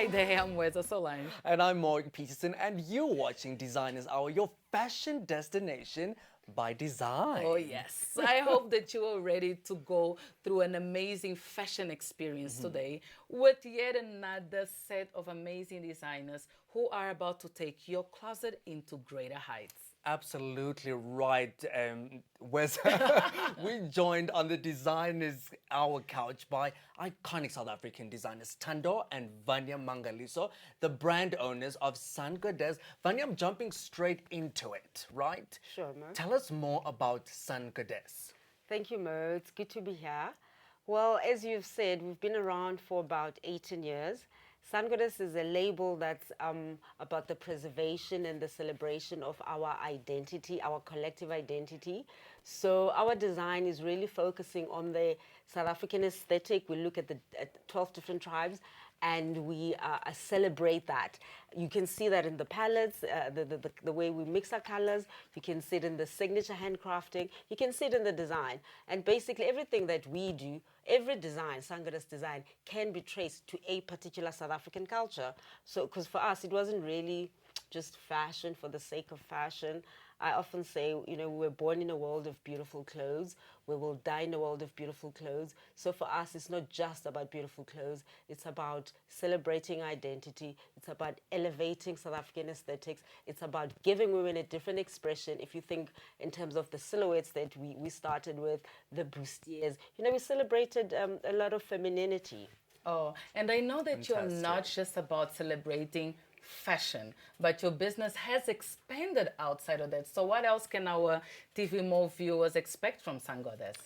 Hi there, I'm Weza Solange. And I'm Morgan Peterson, and you're watching Designers Hour, your fashion destination by design. Oh, yes. I hope that you are ready to go through an amazing fashion experience today with yet another set of amazing designers who are about to take your closet into greater heights. Absolutely right, Wes. We joined on the Designers Hour couch by iconic South African designers Tando and Vanya Mangaliso, the brand owners of Sun Goddess. Vanya, I'm jumping straight into it, right? Sure, Mo. Tell us more about Sun Goddess. Thank you, Mo. It's good to be here. Well, as you've said, we've been around for about 18 years. Sun Goddess is a label that's about the preservation and the celebration of our identity, our collective identity. So our design is really focusing on the South African aesthetic. We look at the 12 different tribes and we celebrate that. You can see that in the palettes, the way we mix our colors. You can see it in the signature handcrafting. You can see it in the design. And basically everything that we do, every design, Sun Goddess design, can be traced to a particular South African culture. So, because for us, it wasn't really just fashion for the sake of fashion. I often say, we were born in a world of beautiful clothes. We will die in a world of beautiful clothes. So for us, it's not just about beautiful clothes. It's about celebrating identity. It's about elevating South African aesthetics. It's about giving women a different expression. If you think in terms of the silhouettes that we started with, the bustiers, we celebrated a lot of femininity. Oh, and I know that you're not just about celebrating fashion, but your business has expanded outside of that. So what else can our TV Mo viewers expect from Sun Goddess?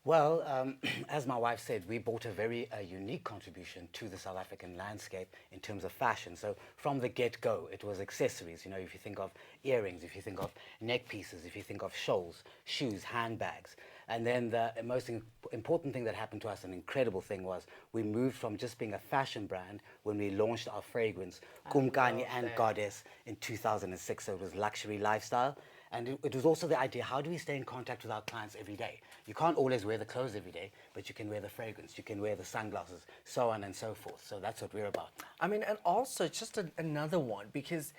Well, as my wife said, we brought a very unique contribution to the South African landscape in terms of fashion. So from the get-go, it was accessories. If you think of earrings, if you think of neck pieces, if you think of shawls, shoes, handbags. And then the most important thing that happened to us, an incredible thing, was we moved from just being a fashion brand when we launched our fragrance, Kumkani and Goddess, in 2006. So it was luxury lifestyle. And it was also the idea, how do we stay in contact with our clients every day? You can't always wear the clothes every day, but you can wear the fragrance, you can wear the sunglasses, so on and so forth. So that's what we're about. I mean, and also just another one, because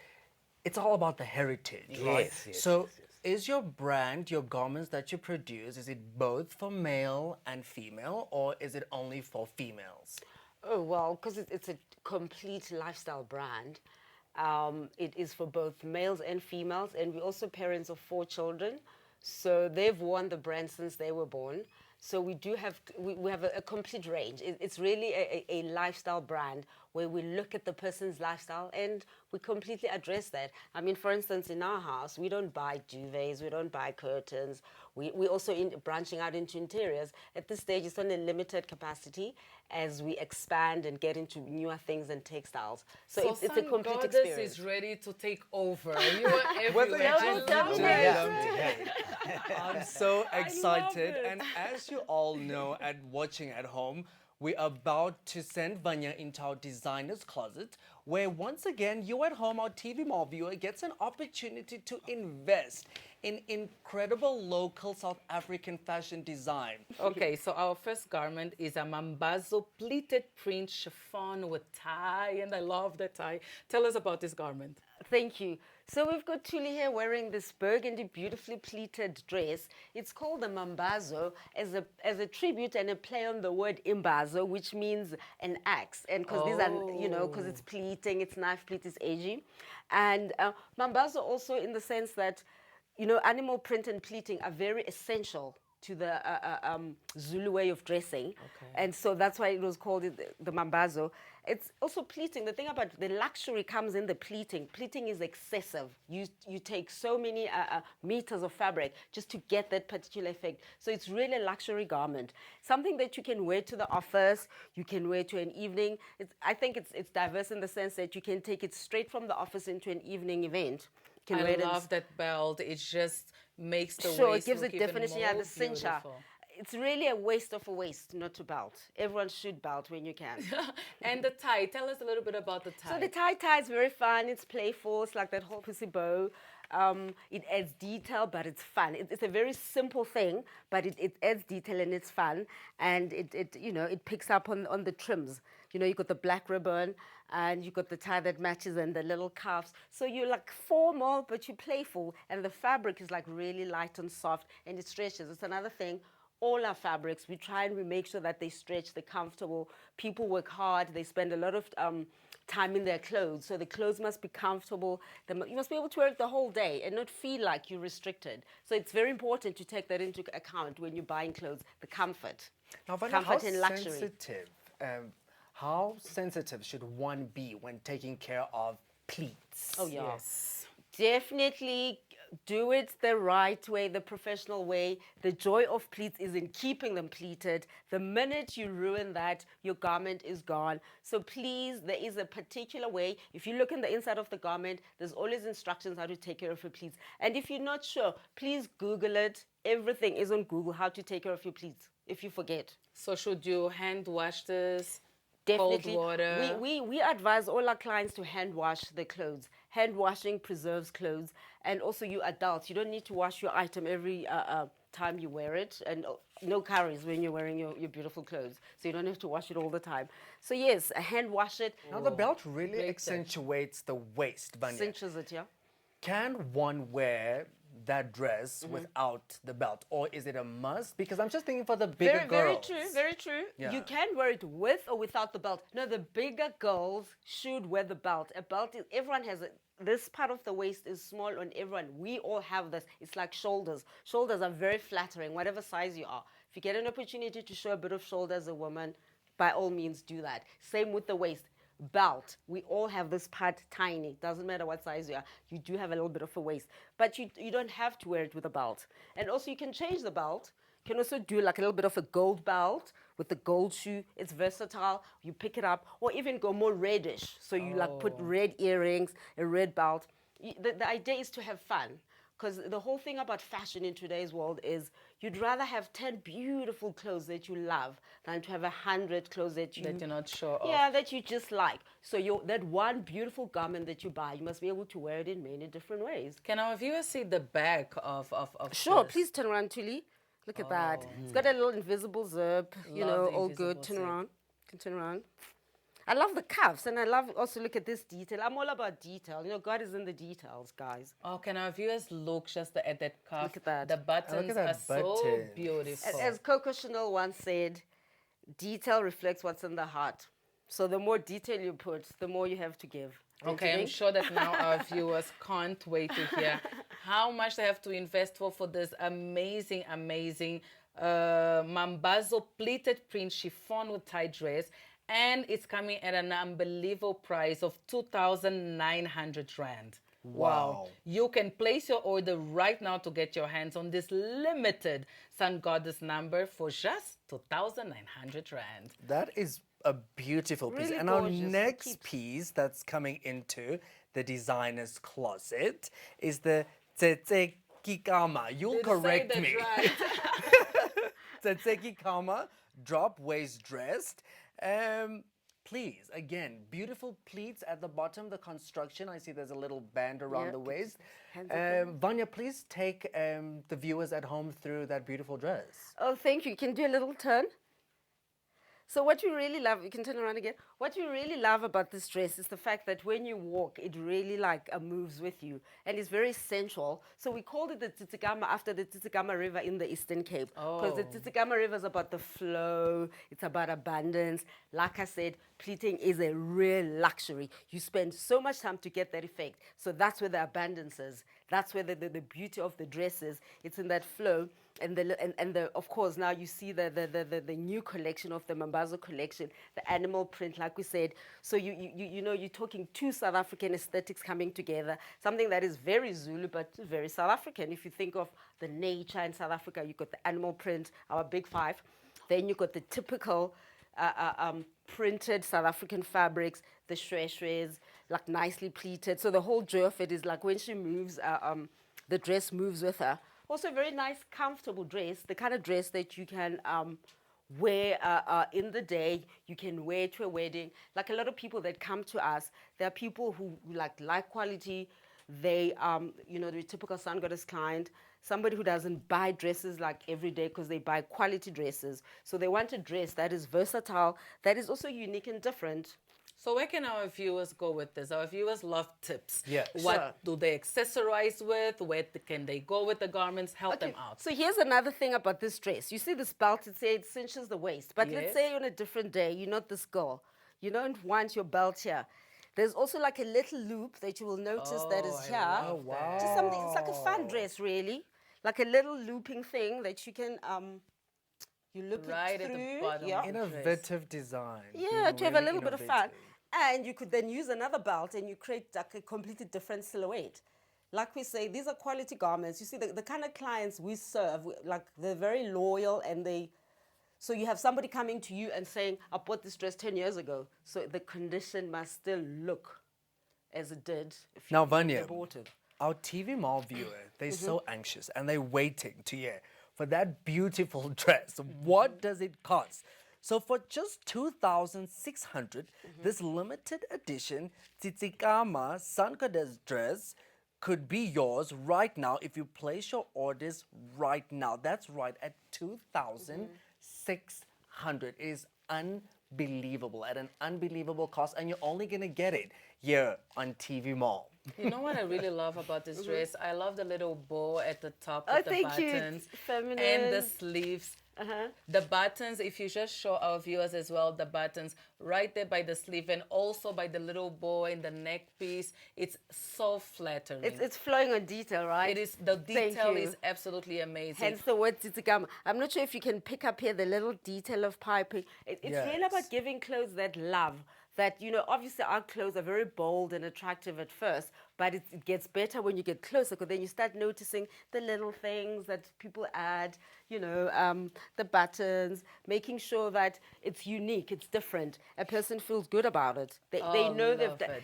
it's all about the heritage, right? Yes, so yes. is your brand, your garments that you produce, is it both for male and female, or is it only for females? Oh, well, because it's a complete lifestyle brand. It is for both males and females, and we're also parents of 4 children. So they've worn the brand since they were born. So we have a complete range. It's really a lifestyle brand where we look at the person's lifestyle and we completely address that. I mean, for instance, in our house, we don't buy duvets, we don't buy curtains. We also branching out into interiors. At this stage, it's on a limited capacity as we expand and get into newer things and textiles. So it's a complete Goddess experience. is ready to take over. You are everywhere. I'm so excited. it. And as you all know and watching at home, we're about to send Vanya into our designer's closet, where once again, you at home, our TV Mall viewer, gets an opportunity to invest in incredible local South African fashion design. Okay, so our first garment is a Mambazo pleated print chiffon with tie, and I love the tie. Tell us about this garment. Thank you. So we've got Tuli here wearing this burgundy, beautifully pleated dress. It's called the Mambazo as a tribute and a play on the word imbazo, which means an axe. And because these are, because it's pleating, it's knife pleat, it's edgy. And Mambazo also in the sense that, animal print and pleating are very essential to the Zulu way of dressing. Okay. And so that's why it was called the Mambazo. It's also pleating. The thing about the luxury comes in the pleating. Pleating is excessive. You take so many meters of fabric just to get that particular effect. So it's really a luxury garment. Something that you can wear to the office, you can wear to an evening. I think it's diverse in the sense that you can take it straight from the office into an evening event. I love that belt. It just makes the Sure, waist it gives look it even definition. more Yeah, the cincher. beautiful. It's really a waist of a waist, not a belt. Everyone should belt when you can. And the tie. Tell us a little bit about the tie. So the tie is very fun. It's playful. It's like that whole pussy bow. It adds detail, but it's fun. It's a very simple thing, but it adds detail and it's fun. And it picks up on the trims. You got the black ribbon. and you got the tie that matches and the little cuffs. So you're like formal, but you're playful, and the fabric is like really light and soft, and it stretches. It's another thing. All our fabrics, we try and we make sure that they stretch, they're comfortable. People work hard, they spend a lot of time in their clothes, so the clothes must be comfortable. You must be able to wear it the whole day and not feel like you're restricted. So it's very important to take that into account when you're buying clothes, the comfort. Now, Vanya, Comfort and luxury. How sensitive should one be when taking care of pleats? Oh, yeah. Yes. Definitely do it the right way, the professional way. The joy of pleats is in keeping them pleated. The minute you ruin that, your garment is gone. So please, there is a particular way. If you look in the inside of the garment, there's always instructions how to take care of your pleats. And if you're not sure, please Google it. Everything is on Google, how to take care of your pleats, if you forget. So should you hand wash this? Definitely. Cold water? We advise all our clients to hand wash the clothes. Hand washing preserves clothes. And also you adults, you don't need to wash your item every time you wear it. And no carries when you're wearing your beautiful clothes. So you don't have to wash it all the time. So yes, hand wash it. Now, the belt really accentuates the waist, Vanya. Cinches it, yeah? Can one wear that dress without the belt, or is it a must? Because I'm just thinking for the bigger girls. Very true. Yeah. You can wear it with or without the belt. No, the bigger girls should wear the belt. A belt is, everyone has it. This part of the waist is small on everyone. We all have this. It's like shoulders. Shoulders are very flattering, whatever size you are. If you get an opportunity to show a bit of shoulder as a woman, by all means do that. Same with the waist. Belt, we all have this part tiny, doesn't matter what size you are, you do have a little bit of a waist, but you don't have to wear it with a belt. And also you can change the belt. You can also do like a little bit of a gold belt with the gold shoe. It's versatile. You pick it up, or even go more reddish, so you like put red earrings, a red belt. The idea is to have fun, because the whole thing about fashion in today's world is you'd rather have 10 beautiful clothes that you love than to have 100 clothes that you're not sure of. Yeah, that you just like. So that one beautiful garment that you buy, you must be able to wear it in many different ways. Can our viewers see the back of Sure, this? please turn around, Tuli. Look at that. It's got a little invisible zip, you Love know, the all invisible good. Turn zip. around. Can turn around. I love the cuffs, and I love also look at this detail. I'm all about detail. You know, God is in the details, guys. Oh, can our viewers look just at that cuff? Look at that. The buttons that are so button. beautiful. As Coco Chanel once said, detail reflects what's in the heart. So the more detail you put, the more you have to give. Don't you Okay, I'm think? sure that now our viewers can't wait to hear how much they have to invest for this amazing Mambazo pleated print chiffon with tie dress. And it's coming at an unbelievable price of 2,900 Rand. Wow. You can place your order right now to get your hands on this limited Sun Goddess number for just 2,900 Rand. That is a beautiful piece. Really And our gorgeous. next Keeps- piece that's coming into the designer's closet is the Tsetseki Kama. You'll Did correct say me. that right. Tsetseki Kama, drop waist dressed. Please, again, beautiful pleats at the bottom, the construction. I see there's a little band around Yeah, the waist. hands up Vanya, please take the viewers at home through that beautiful dress. Oh, thank you. Can you do a little turn? So what you really love, you can turn around again. What you really love about this dress is the fact that when you walk, it really like moves with you, and it's very sensual. So we called it the Tsitsikamma after the Tsitsikamma River in the Eastern Cape, because the Tsitsikamma River is about the flow, it's about abundance. Like I said, pleating is a real luxury. You spend so much time to get that effect. So that's where the abundance is. That's where the beauty of the dress is. It's in that flow. And of course now you see the new collection of the Mambazo collection, the animal print, like we said. So you know, you're talking two South African aesthetics coming together, something that is very Zulu but very South African. If you think of the nature in South Africa, you've got the animal print, our big five. Then you've got the typical printed South African fabrics, the shweshwes, like nicely pleated. So the whole joy of it is like when she moves, the dress moves with her. Also, a very nice, comfortable dress, the kind of dress that you can wear in the day. You can wear to a wedding. Like a lot of people that come to us, there are people who like quality. They, you know, the typical Sun Goddess client, somebody who doesn't buy dresses like every day because they buy quality dresses. So they want a dress that is versatile, that is also unique and different. So where can our viewers go with this? Our viewers love tips. Yeah, What sure. do they accessorize with? Where can they go with the garments? Help them out. So here's another thing about this dress. You see this belt, it cinches the waist. But let's Yes. say on a different day, you're not this girl. You don't want your belt here. There's also like a little loop that you will notice that is I here. love that. Just something, it's like a fun dress, really. Like a little looping thing that you can, you loop Right it at the through. bottom. Yeah. Innovative design. Yeah, to have a Really little bit of fun. innovative. And you could then use another belt and you create like a completely different silhouette. Like we say, these are quality garments. You see, the kind of clients we serve, like they're very loyal and so you have somebody coming to you and saying, I bought this dress 10 years ago. So the condition must still look as it did if Now, you Vanya, bought it. our TV Mall viewer, they're so anxious and they're waiting to hear for that beautiful dress. What does it cost? So for just 2,600, this limited edition Titsikama Sankadas dress could be yours right now if you place your orders right now. That's right, at 2,600. It is unbelievable, at an unbelievable cost, and you're only gonna get it here on TV Mall. You know what I really love about this dress? I love the little bow at the top Oh, with the thank you. buttons. It's feminine. And the sleeves. The buttons, if you just show our viewers as well, the buttons right there by the sleeve and also by the little bow in the neck piece. It's so flattering. It's flowing on detail, right? It is, the Thank detail you. is absolutely amazing. Hence the word titsigama. I'm not sure if you can pick up here the little detail of piping. It's really Yes. about giving clothes that love. That, you know, obviously our clothes are very bold and attractive at first, but it gets better when you get closer because then you start noticing the little things that people add, you know, the buttons, making sure that it's unique, it's different. A person feels good about it. They know love that it.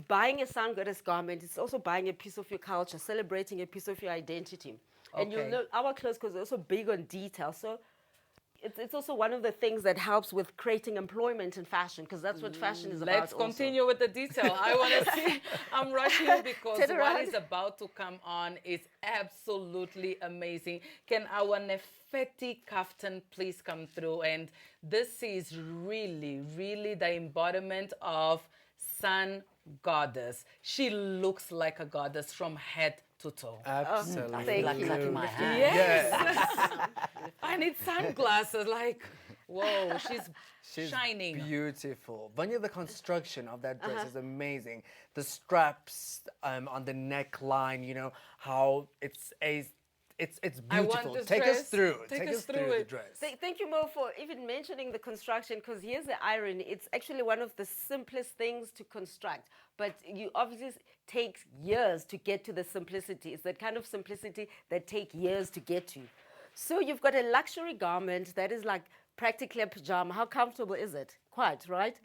buying a Sun Goddess garment, it's also buying a piece of your culture, celebrating a piece of your identity. And you'll Okay. know our clothes because they're also big on detail. So it's also one of the things that helps with creating employment in fashion because that's what fashion is about. Let's continue with the detail. I want to see. I'm rushing you because Turn what around. is about to come on is absolutely amazing. Can our Nefeti kaftan please come through? And this is really, really the embodiment of Sun Goddess. She looks like a goddess from head to toe. Absolutely. Thank Like you. clapping my hands. Yes. I need sunglasses. Like, whoa, she's shining. Beautiful. Vanya, the construction of that dress is amazing. The straps on the neckline, you know, how it's I want beautiful. this Take us dress. through. Take Take us us through through the it. dress. Thank you, Mo, for even mentioning the construction, because here's the irony. It's actually one of the simplest things to construct, but you obviously takes years to get to the simplicity. It's that kind of simplicity that take years to get to. So you've got a luxury garment that is like practically a pajama. How comfortable is it? Quite, right?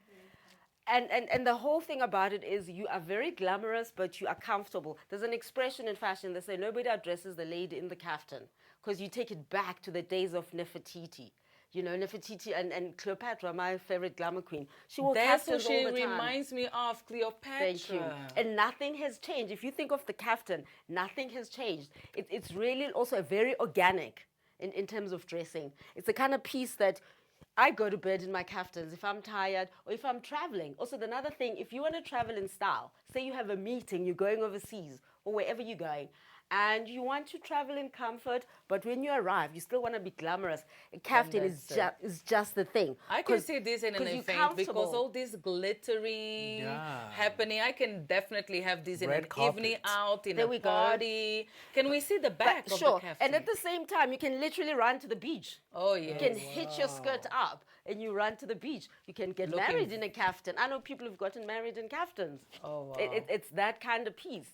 And the whole thing about it is you are very glamorous, but you are comfortable. There's an expression in fashion, they say nobody addresses the lady in the kaftan, because you take it back to the days of Nefertiti. You know, Nefertiti and Cleopatra, my favorite glamour queen. She wore That's kaftans who she all the time. reminds me of, Cleopatra. Thank you. And nothing has changed. If you think of the kaftan, nothing has changed. It's really also very organic in terms of dressing. It's the kind of piece that I go to bed in my kaftans if I'm tired or if I'm traveling. Also, another thing, if you want to travel in style, say you have a meeting, you're going overseas or wherever you're going, and you want to travel in comfort, but when you arrive, you still want to be glamorous. A kaftan is just the thing. I can see this in an 'cause you're event because comfortable. all this glittering happening. I can definitely have this in Red an carpet. evening out, in There a we go. party. Can we see the back of Sure. the kaftan? And at the same time, you can literally run to the beach. Oh, yes. You can hitch your skirt up and you run to the beach. You can get Looking- married in a kaftan. I know people who've gotten married in kaftans. Oh, wow. It's that kind of piece.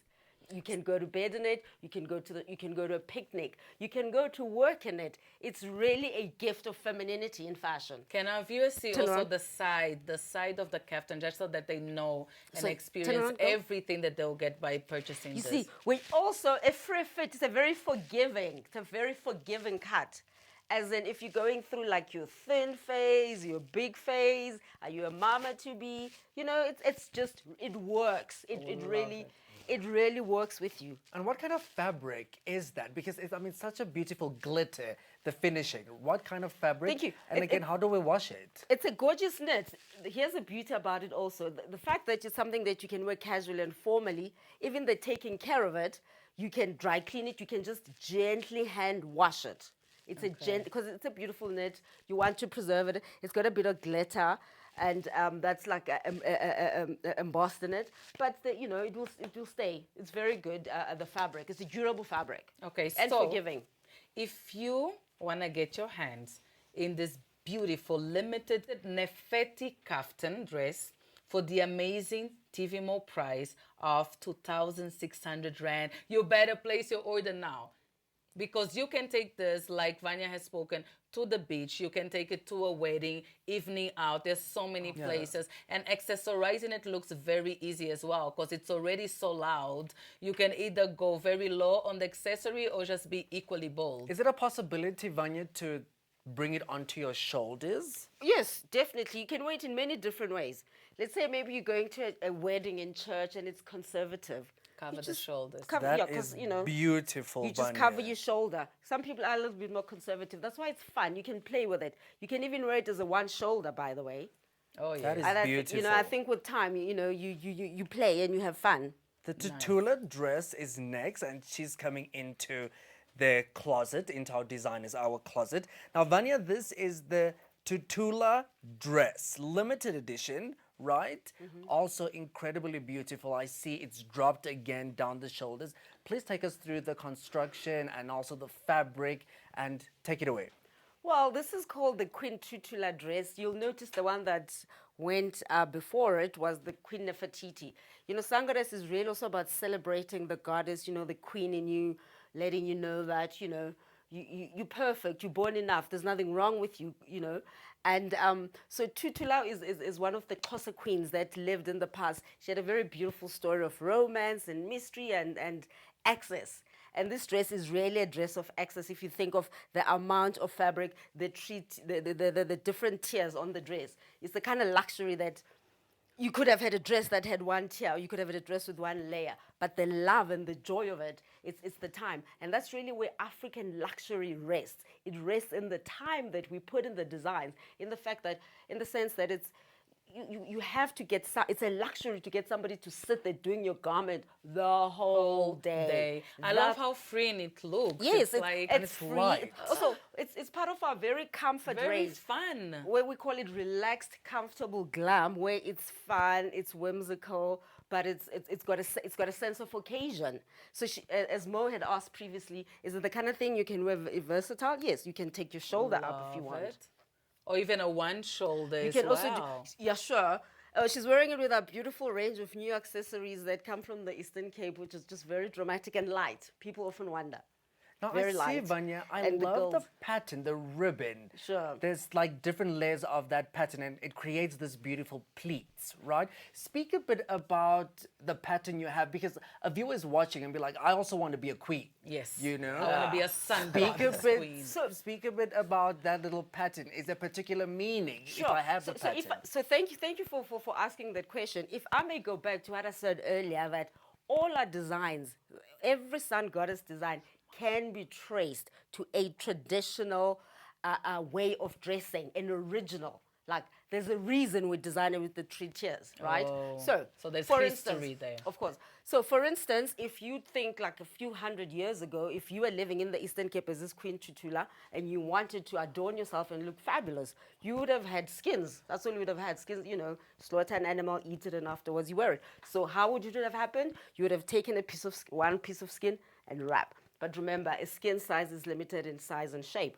You can go to bed in it. You can go to a picnic. You can go to work in it. It's really a gift of femininity in fashion. Can our viewers see Turn also around. the side of the kaftan, just so that they know and So, turn experience around, go. everything that they'll get by purchasing You this? see, we also a free fit. It's a very forgiving cut. As in, if you're going through like your thin phase, your big phase, are you a mama to be? You know, it's just it works. It really. it really works with you. And what kind of fabric is that? Because it's, I mean, such a beautiful glitter, the finishing. What kind of fabric? Thank you. And again, how do we wash it? It's a gorgeous knit. Here's the beauty about it also. The fact that it's something that you can wear casually and formally, even the taking care of it, you can dry clean it, you can just gently hand wash it. It's because it's a beautiful knit. You want to preserve it. It's got a bit of glitter, and that's like embossed in it. But you know, it will stay. It's very good. The fabric. It's a durable fabric. Okay, and so forgiving. if you want to get your hands in this beautiful limited Nefeti kaftan dress for the amazing TV Mo price of 2,600 Rand, you better place your order now. Because you can take this, like Vanya has spoken, to the beach. You can take it to a wedding, evening out. There's so many places. And accessorizing it looks very easy as well because it's already so loud. You can either go very low on the accessory or just be equally bold. Is it a possibility, Vanya, to bring it onto your shoulders? Yes, definitely. You can wear it in many different ways. Let's say maybe you're going to a wedding in church and it's conservative. Cover You the just shoulders. Cover, That yeah, 'cause, is you know, beautiful, you just Vanya. cover your shoulder. Some people are a little bit more conservative. That's why it's fun. You can play with it. You can even wear it as a one shoulder, by the way. Oh, yeah. That is And I beautiful. you know, I think with time, you play and you have fun. The Tutula dress is next, and she's coming into the closet, into our designers, our closet. Now, Vanya, this is the Tutula dress, limited edition, right? Also incredibly beautiful. I see it's dropped again down the shoulders. Please take us through the construction and also the fabric and take it away. Well, this is called the Queen Tutula dress. You'll notice the one that went before it was the Queen Nefertiti. You know, Sangares is really also about celebrating the goddess, you know, the queen in you, letting you know that, you know, you're perfect, you're born enough, there's nothing wrong with you, you know. And so Tutula is one of the Xhosa queens that lived in the past. She had a very beautiful story of romance and mystery and access. And this dress is really a dress of access if you think of the amount of fabric, the different tiers on the dress. It's the kind of luxury that you could have had a dress that had one tier, or you could have had a dress with one layer. But the love and the joy of it, it's the time. And that's really where African luxury rests. It rests in the time that we put in the designs, in the fact that, in the sense that it's, you have to get, it's a luxury to get somebody to sit there doing your garment the whole day. I love how freeing it looks. Yes, it's free. light. Also, it's part of our very comfort very range. fun. Where we call it relaxed, comfortable glam, where it's fun, it's whimsical, but it's got a sense of occasion. So as Mo had asked previously, is it the kind of thing you can wear versatile? Yes, you can take your shoulder up if you Love want. it. Or even a one shoulder You as can also well. yeah, sure. She's wearing it with a beautiful range of new accessories that come from the Eastern Cape, which is just very dramatic and light. People often wonder. Now, Very I see, light. Vanya, I And the love the gold. pattern, the ribbon. Sure. There's like different layers of that pattern and it creates this beautiful pleats, right? Speak a bit about the pattern you have because a viewer is watching and be like, I also want to be a queen. Yes. You know? I want to be a sun Speak a goddess bit, queen. speak a bit about that little pattern. Is there a particular meaning if I have the pattern? So thank you for asking that question. If I may go back to what I said earlier, that all our designs, every sun goddess design can be traced to a traditional way of dressing, an original. Like there's a reason we design it with the 3 tiers, right? Oh, so there's for history instance, there. Of course. So for instance, if you think like a few hundred years ago, if you were living in the Eastern Cape as this Queen Tutula and you wanted to adorn yourself and look fabulous, you would have had skins. That's all you would have had, skins, you know, slaughter an animal, eat it, and afterwards you wear it. So how would it have happened? You would have taken one piece of skin and wrap. But remember, a skin size is limited in size and shape.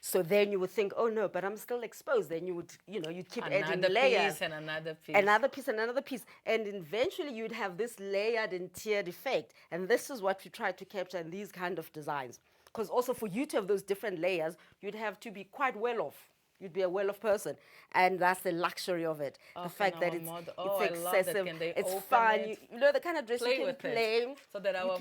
So then you would think, oh no, but I'm still exposed. Then you would, you know, you'd keep adding Another layers. piece and another piece. Another piece and another piece. And eventually you'd have this layered and tiered effect. And this is what we try to capture in these kind of designs. Because also for you to have those different layers, you'd have to be quite well off. You'd be a well-off person. And that's the luxury of it. Oh, the fact that can it's, our it's I love that. excessive. Can they It's open fun. it? You know the kind of dress Play you can with play. it so that our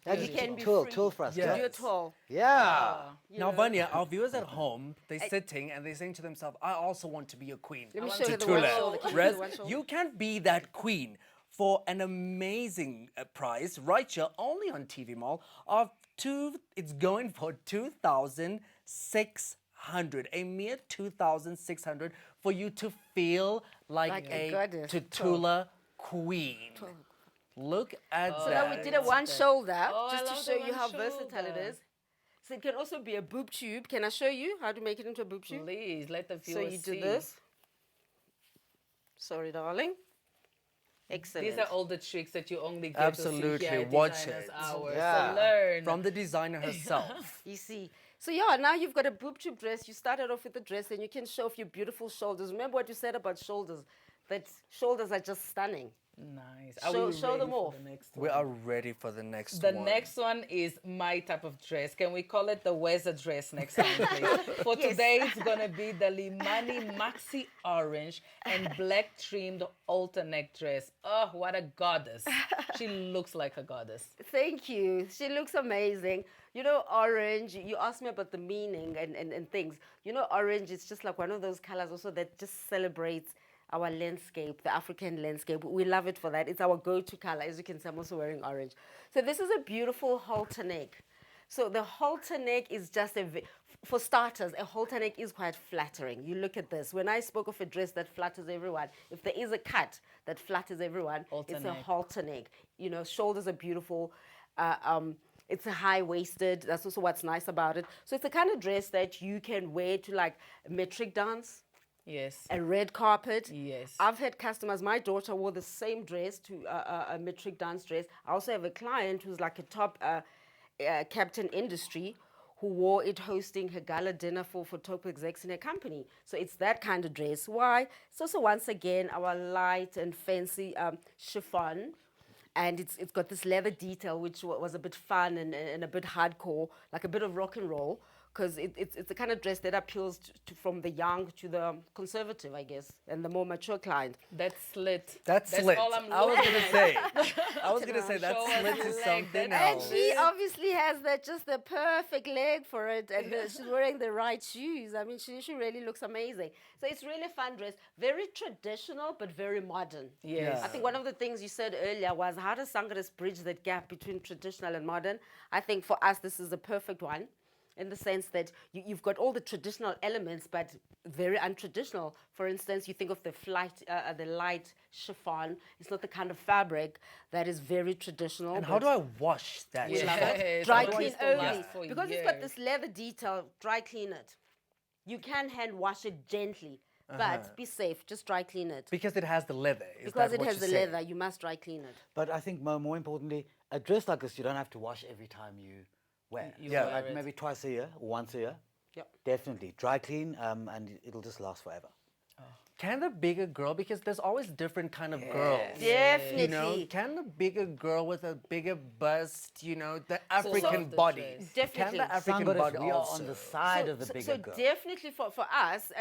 You can be Tool free. for us. Yeah. Do it all. Yeah. Now, Vanya, our viewers at home, they're sitting and they're saying to themselves, I also want to be a queen. Let me want show to you the do one that. shoulder. Can you do Dress. the one shoulder? You can be that queen for an amazing price right here only on TV Mall of it's going for 2,600, a mere 2,600 for you to feel like a a goddess. Tutula queen. Look at So that. now we did a one shoulder Oh, I just love to the show you one how versatile it shoulder. is. So it can also be a boob tube. Can I show you how to make it into a boob tube? Please let the So viewers you see. do this. Sorry, darling. Excellent. These are all the tricks that you only get Absolutely. to see here at Watch Designers it. Hour. Yeah. So learn. From the designer herself. You see. So yeah, now you've got a boob tube dress. You started off with the dress and you can show off your beautiful shoulders. Remember what you said about shoulders? That shoulders are just stunning. Nice. Show them off. The next We one? are ready for the next The one. next one is my type of dress. Can we call it the Weather dress next time, please? For Yes. today, it's going to be the Limani Maxi Orange and black trimmed alter neck dress. Oh, what a goddess. She looks like a goddess. Thank you. She looks amazing. You know, orange, you asked me about the meaning and things. You know, orange is just like one of those colors also that just celebrates our landscape, the African landscape. We love it for that. It's our go-to color. As you can see, I'm also wearing orange. So this is a beautiful halter neck. So the halter neck is just for starters, a halter neck is quite flattering. You look at this. When I spoke of a dress that flatters everyone, if there is a cut that flatters everyone, Halter it's neck. a halter neck. You know, shoulders are beautiful. It's a high-waisted. That's also what's nice about it. So it's the kind of dress that you can wear to like a metric dance, Yes. a red carpet. Yes. I've had customers, my daughter wore the same dress to a metric dance dress. I also have a client who's like a top captain industry who wore it hosting her gala dinner for top execs in her company. So it's that kind of dress. Why? It's also, once again, our light and fancy chiffon. And it's got this leather detail, which was a bit fun and a bit hardcore, like a bit of rock and roll, because it's the kind of dress that appeals from the young to the conservative, I guess, and the more mature client. That slit. That's slit. all I'm I was looking gonna at. say. I was gonna say that Show us slit the is leg. something That's And else. she obviously has just the perfect leg for it, and she's wearing the right shoes. I mean, she really looks amazing. So it's really a fun dress, very traditional but very modern. Yes. I think one of the things you said earlier was, how does Sangres bridge that gap between traditional and modern? I think for us this is the perfect one, in the sense that you've got all the traditional elements, but very untraditional. For instance, you think of the light chiffon. It's not the kind of fabric that is very traditional. And how do I wash that? Yes. chiffon? Dry Otherwise clean it will only. last for Because it's got years. this leather detail, dry clean it. You can hand wash it gently, but be safe, just dry clean it. Because it has the leather. Is Because that it what has you the said? leather, you must dry clean it. But I think more importantly, a dress like this, you don't have to wash every time you wear. You Yeah. wear Like it. maybe twice a year or once a year. Yep. Definitely. Dry clean, and it'll just last forever. Can the bigger girl, because there's always different kind of girls. Definitely. You know, can the bigger girl with a bigger bust, you know, the African soft body, dress. Definitely. can the African Sangres, body we are also? on the side of the bigger so girl. definitely for us,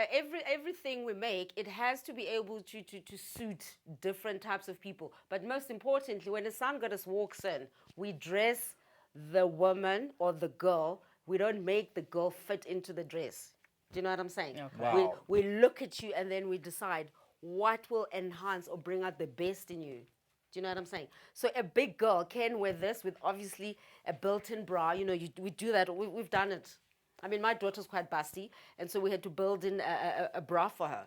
everything we make, it has to be able to suit different types of people. But most importantly, when a sun goddess walks in, we dress the woman or the girl. We don't make the girl fit into the dress. Do you know what I'm saying? Okay. Wow. We look at you and then we decide what will enhance or bring out the best in you. Do you know what I'm saying? So a big girl can wear this with obviously a built-in bra. You know, we do that. We've done it. I mean, my daughter's quite busty, and so we had to build in a bra for her.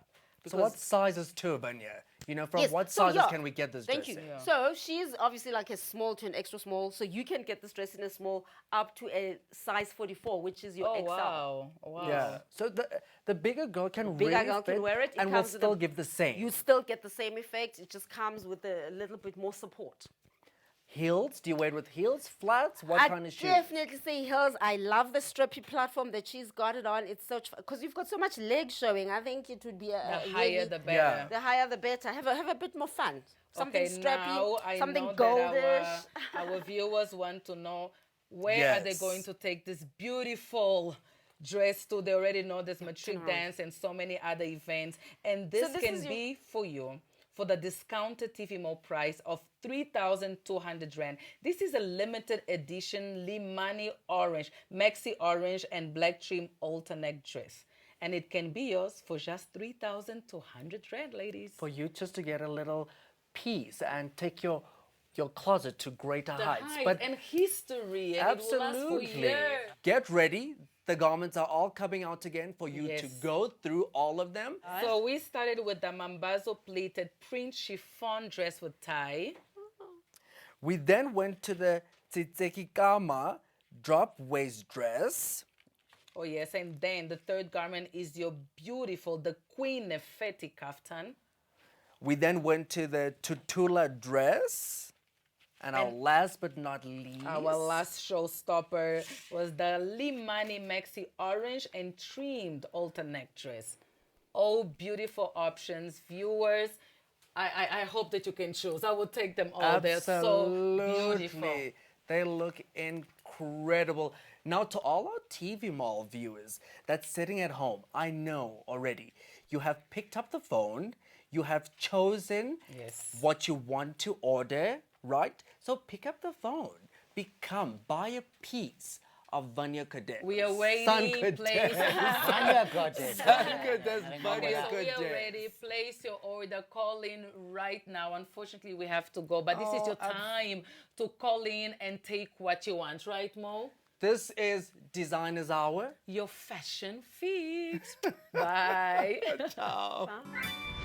So what sizes too, Vanya? You know, from Yes, what so sizes yeah, can we get this Thank dress you. in? Yeah. So she's obviously like a small to an extra small. So you can get this dress in a small up to a size 44, which is your Oh, XL. wow. Wow. Yeah. So the bigger girl can Bigger really girl can fit wear it. and will comes with still a- give the same. You still get the same effect. It just comes with a little bit more support. Heels? Do you wear it with heels? Flats? What I kind of shoes? definitely say heels. I love the strippy platform that she's got it on. It's such because you've got so much leg showing. I think it would be a The higher, really- the better. Yeah. the higher the better. Have a bit more fun. Something Okay, strappy, now I something know goldish. that our viewers want to know where are they Yes. going to take this beautiful dress to. They already know there's matric dance and so many other events. And this, this can is your- be for you for the discounted TV Mall price of 3,200 Rand. This is a limited edition Limani orange, maxi orange and black trim alter neck dress. And it can be yours for just 3,200 Rand, ladies. For you just to get a little piece and take your closet to greater The heights. height But and history, and it will last for absolutely. years. Get ready. The garments are all coming out again for you to Yes. go through all of them. So we started with the Mambazo pleated print chiffon dress with tie. We then went to the Tsitsekikama drop waist dress. Oh yes, and then the third garment is your beautiful, the Queen Nefeti kaftan. We then went to the Tutula dress. And our last but not least, Our last showstopper was the Limani Maxi orange and trimmed alter neck dress. All beautiful options, viewers. I hope that you can choose. I will take them all. They're so beautiful. absolutely, they look incredible. Now, to all our TV Mall viewers that's sitting at home, I know already you have picked up the phone, you have chosen Yes. what you want to order, right? So pick up the phone, buy a piece of Vanya Cadet. We are waiting. Sun Place. Vanya got it. Vanya We are Cadet. ready. Place your order. Call in right now. Unfortunately, we have to go, but this is your time to call in and take what you want, right, Mo? This is Designer's Hour. Your fashion fix. Bye. Ciao. Bye.